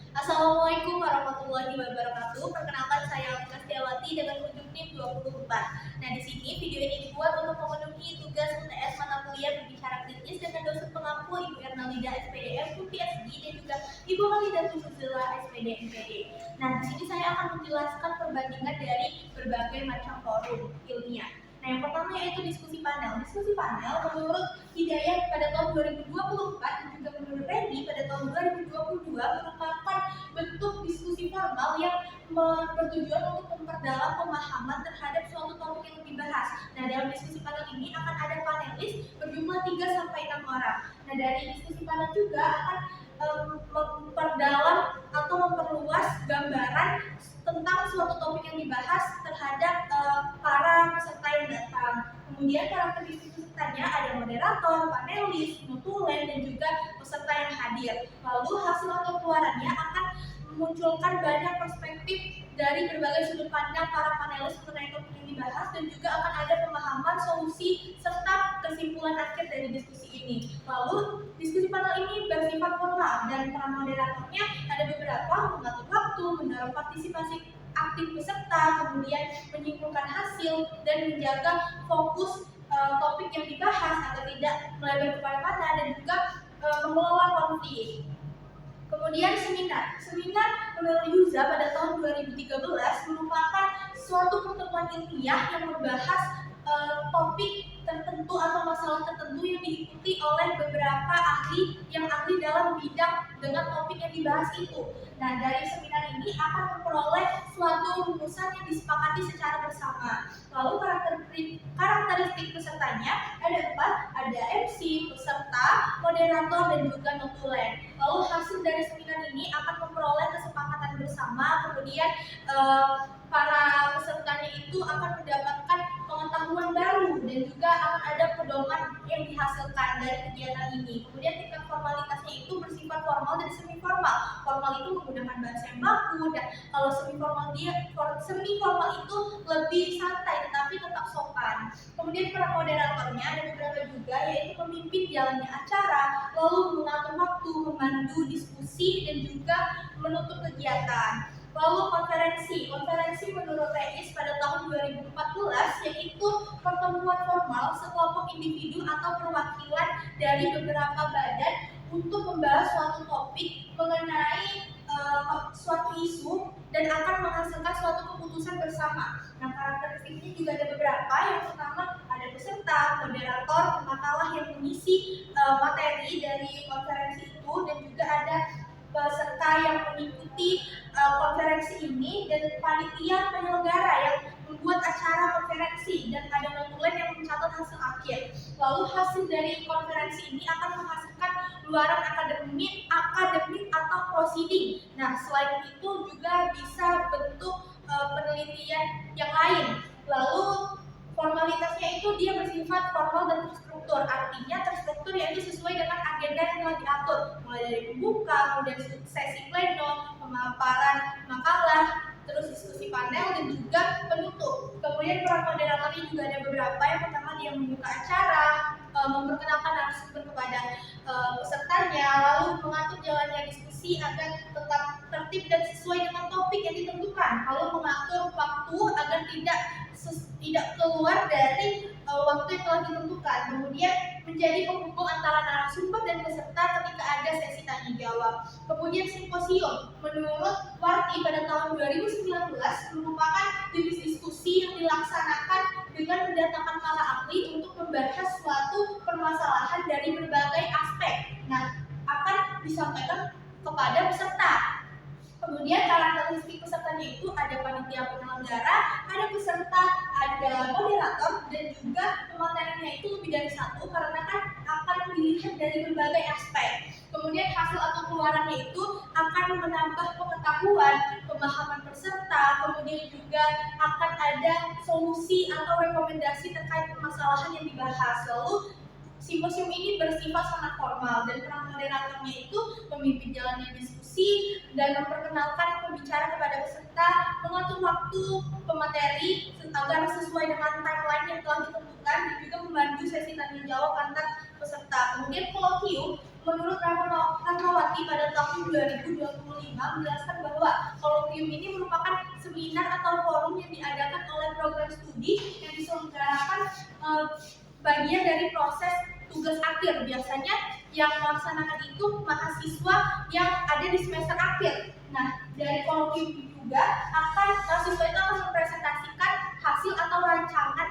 Assalamualaikum warahmatullahi wabarakatuh. Perkenalkan saya Alika Setiawati dengan ujung NIM 24. Nah, di sini video ini dibuat untuk memenuhi tugas UTS mata kuliah berbicara kritis dengan dosen pengampu Ibu Ernalida SPD MPhD dan juga Ibu Khalida Tusuzila SPD MPD. Nah, di sini saya akan menjelaskan perbandingan dari berbagai macam forum ilmiah. Nah, yang pertama yaitu diskusi panel. Diskusi panel menurut Hidayat pada tahun 2024 dan juga menurut Randy pada tahun 2022 merupakan bentuk diskusi formal yang bertujuan untuk memperdalam pemahaman terhadap suatu topik yang dibahas. Nah, dalam diskusi panel ini akan ada panelis berjumlah 3-6 orang. Nah, dari diskusi panel juga akan memperdalam atau memperluas gambaran tentang suatu topik yang dibahas terhadap para peserta yang datang. Kemudian karakteristik pesertanya ada moderator, panelis, notulen, dan juga peserta yang hadir. Lalu hasil atau keluarannya akan memunculkan banyak perspektif dari berbagai sudut pandang para panelis mengenai topik yang dibahas dan juga akan ada pemahaman, solusi, serta kesimpulan akhir dari diskusi ini. Lalu diskusi panel ini bersifat formal dan peran moderatornya ada beberapa: mengatur waktu, mendorong partisipasi aktif peserta, kemudian menyimpulkan hasil dan menjaga fokus topik yang dibahas agar tidak melebar kemana-mana dan juga mengelola konflik. Kemudian seminar menurut Yuza pada tahun 2013 merupakan suatu pertemuan ilmiah yang membahas topik tertentu atau masalah tertentu yang diikuti oleh beberapa ahli yang ahli dalam bidang dengan topik yang dibahas itu. Nah, dari seminar ini akan memperoleh suatu rumusan yang disepakati secara bersama. Lalu karakteristik pesertanya ada 4, ada MC, peserta, moderator, dan juga notulen. Lalu hasil dari seminar ini akan memperoleh kesepakatan bersama, kemudian para pesertanya itu akan mendapatkan pengetahuan baru dan juga akan ada pedoman yang dihasilkan dari kegiatan ini. Kemudian tingkat formalitasnya itu bersifat formal dan semi formal. Formal itu menggunakan bahasa yang baku, dan kalau semi formal itu lebih santai tetapi tetap sopan. Kemudian peran moderatornya ada beberapa juga, yaitu memimpin jalannya acara, lalu mengatur waktu, memandu diskusi, dan juga menutup kegiatan. Lalu konferensi menurut Reis pada tahun 2014 yaitu pertemuan formal sekelompok individu atau perwakilan dari beberapa badan untuk membahas suatu topik mengenai suatu isu dan akan menghasilkan suatu keputusan bersama. Nah, karakteristiknya juga ada beberapa. Yang pertama ada peserta, moderator, pemakalah yang mengisi materi dari konferensi itu, dan juga ada peserta yang mengikuti konferensi ini, dan panitia penyelenggara yang membuat acara konferensi, dan ada notulen yang mencatat hasil akhir. Lalu hasil dari konferensi ini akan menghasilkan luaran akademik atau proceeding. Nah, selain itu juga bisa bentuk penelitian yang lain. Lalu formalitasnya itu dia bersifat formal dan terstruktur. Artinya terstruktur yaitu sesuai dengan agenda yang telah diatur, mulai dari pembuka, kemudian sesi pleno, pemaparan makalah, terus diskusi panel, dan juga penutup. Kemudian peran moderatornya juga ada beberapa. Yang pertama dia membuka acara, memperkenalkan narasumber kepada pesertanya, lalu mengatur jalannya diskusi agar tetap tertib dan sesuai dengan topik yang ditentukan, lalu mengatur waktu agar tidak keluar dari waktu yang telah ditentukan. Kemudian menjadi penghubung antara narasumber dan peserta ketika ada sesi tanya jawab. Kemudian simposium menurut Warti pada tahun 2019 merupakan jenis diskusi yang dilaksanakan dengan mendatangkan para ahli untuk membahas suatu permasalahan dari berbagai aspek. Nah, akan disampaikan kepada peserta. Kemudian karakteristik pesertanya itu ada panitia penyelenggara, ada peserta, ada moderator, dan juga pematerinya itu lebih dari satu karena kan akan dilihat dari berbagai aspek. Kemudian hasil atau keluarannya itu akan menambah pengetahuan, pemahaman peserta, kemudian juga akan ada solusi atau rekomendasi terkait permasalahan yang dibahas. Lalu simposium ini bersifat sangat formal, dan peran moderatornya itu memimpin jalannya diskusi dan memperkenalkan pembicara kepada peserta, mengatur waktu pemateri agar sesuai dengan timeline yang telah ditentukan, dan juga membantu sesi tanya jawab antar peserta. Kemudian kolokium menurut Rahmawati pada tahun 2025 menjelaskan bahwa kolokvium ini merupakan seminar atau forum yang diadakan oleh program studi yang diselenggarakan bagian dari proses tugas akhir. Biasanya yang melaksanakan itu mahasiswa yang ada di semester akhir. Nah, dari kolokvium juga mahasiswa itu akan mempresentasikan hasil atau rancangan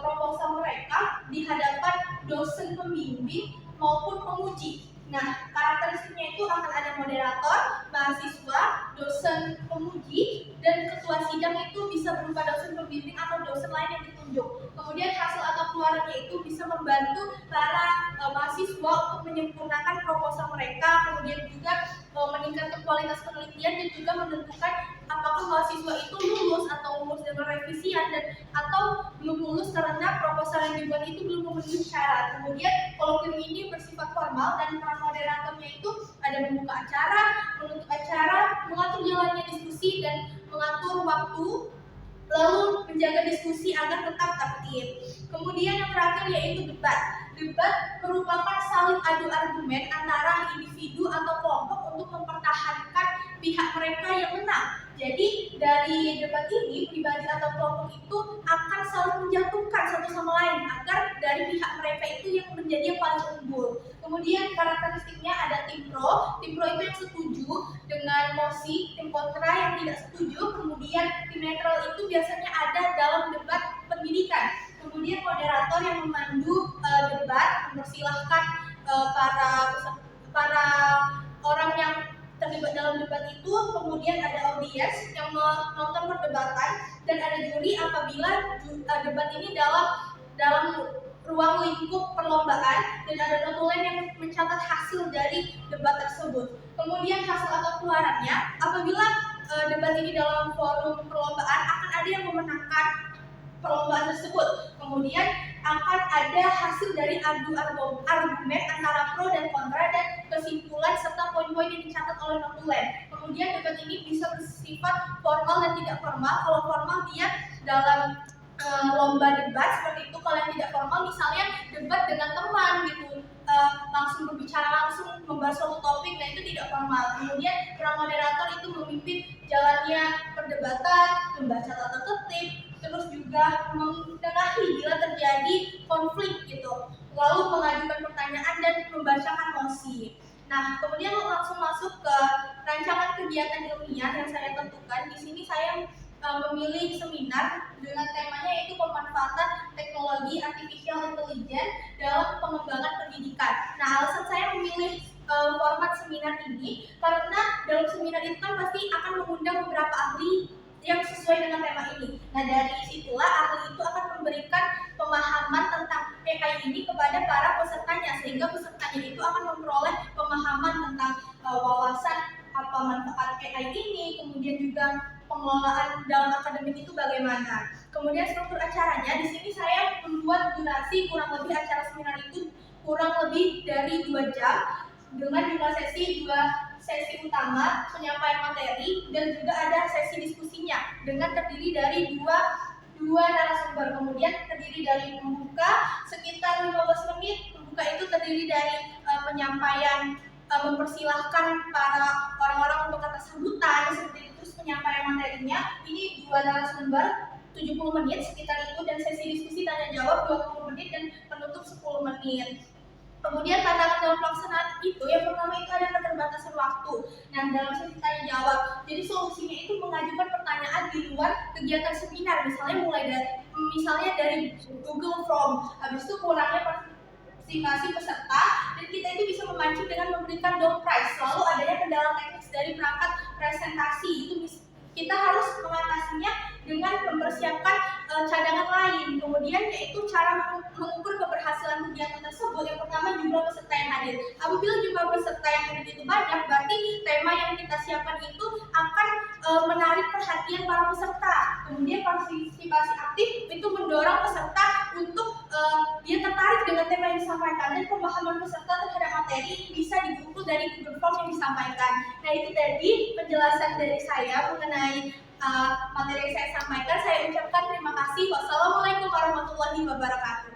proposal mereka di hadapan dosen pembimbing maupun penguji. Nah, karakteristiknya itu akan ada moderator, mahasiswa, dosen penguji, dan ketua sidang itu bisa berupa dosen pembimbing atau dosen lain yang ditunjuk. Kemudian hasil atau keluarannya itu bisa membantu para mahasiswa untuk menyempurnakan proposal mereka, kemudian juga meningkatkan kualitas penelitian dan juga menentukan apakah mahasiswa itu lulus atau lulus dengan revisian atau belum lulus karena proposal yang dibuat itu belum memenuhi syarat. Kemudian kolokvium ini bersifat formal dan peran moderatornya itu ada membuka acara, menutup acara, mengatur jalannya diskusi dan mengatur waktu, lalu menjaga diskusi agar tetap tertib. Kemudian yang terakhir yaitu debat. Debat merupakan saling adu argumen antara individu atau kelompok untuk mempertahankan pihak mereka yang menang. Jadi dari debat ini pribadi atau kelompok itu akan saling menjatuhkan satu sama lain agar dari pihak mereka itu yang menjadi yang paling unggul. Kemudian karakteristiknya ada tim pro. Tim pro itu yang setuju dengan mosi, tim kontra yang tidak setuju. Kemudian tim netral itu biasanya ada dalam debat pendidikan. Kemudian moderator yang memandu debat, mempersilahkan para orang yang terlibat dalam debat itu. Kemudian ada audiens yang menonton perdebatan dan ada juri apabila debat ini dalam ruang lingkup perlombaan dan ada notulen yang mencatat hasil dari debat tersebut. Kemudian hasil atau keluarannya apabila debat ini dalam forum perlombaan akan ada yang memenangkan perlombaan tersebut. Kemudian akan ada hasil dari adu argumen antara pro dan kontra dan kesimpulan serta poin-poin yang dicatat oleh notulen. Kemudian debat ini bisa bersifat formal dan tidak formal. Kalau formal dia dalam lomba debat seperti itu. Kalau yang tidak formal misalnya debat dengan teman gitu, langsung berbicara langsung membahas suatu topik, nah itu tidak formal. Kemudian peran moderator itu memimpin jalannya perdebatan, membaca tata tertib, terus juga menengahi bila terjadi konflik gitu, lalu mengajukan pertanyaan dan membacakan mosi. Nah, kemudian langsung masuk ke rancangan kegiatan ilmiah yang saya tentukan. Di sini saya memilih seminar dengan temanya yaitu pemanfaatan teknologi artificial intelligence dalam pengembangan pendidikan. Nah, alasan saya memilih format seminar ini karena dalam seminar itu kan pasti akan mengundang beberapa ahli yang sesuai dengan tema ini. Nah, dari situlah ahli itu akan memberikan pemahaman tentang AI ini kepada para pesertanya, sehingga pesertanya itu akan memperoleh pemahaman tentang wawasan apa manfaat AI ini, kemudian juga pengelolaan dalam akademik itu bagaimana. Kemudian struktur acaranya, di sini saya membuat durasi kurang lebih acara seminar itu kurang lebih dari 2 jam dengan jumlah sesi 2 sesi utama penyampaian materi dan juga ada sesi diskusinya dengan terdiri dari dua narasumber. Kemudian terdiri dari pembuka sekitar 15 menit. Pembuka itu terdiri dari penyampaian, mempersilahkan para orang-orang untuk kata sambutan seperti itu. Terus penyampaian materinya ini 2 narasumber 70 menit sekitar itu, dan sesi diskusi tanya jawab 20 menit dan penutup 10 menit. Kemudian tantangan dalam pelaksanaan itu yang pertama itu ada keterbatasan waktu. Nah, dalam sesi tanya jawab, jadi solusinya itu mengajukan pertanyaan di luar kegiatan seminar, misalnya dari Google Form. Habis itu kurangnya partisipasi peserta, dan kita itu bisa memancing dengan memberikan door prize. Lalu adanya kendala teknis dari perangkat presentasi, itu kita harus mengatasinya dengan mempersiapkan cadangan lain. Kemudian yaitu cara mengukur keberhasilan kegiatan tersebut. Yang pertama, jumlah peserta yang hadir. Apabila jumlah peserta yang hadir itu banyak, berarti tema yang kita siapkan itu akan menarik perhatian para peserta. Kemudian partisipasi aktif itu mendorong peserta untuk dia tertarik dengan tema yang disampaikan, dan pemahaman peserta terhadap materi bisa diukur dari Google Form yang disampaikan. Nah, itu tadi penjelasan dari saya mengenai materi yang saya sampaikan. Saya ucapkan terima kasih. Wassalamualaikum warahmatullahi wabarakatuh.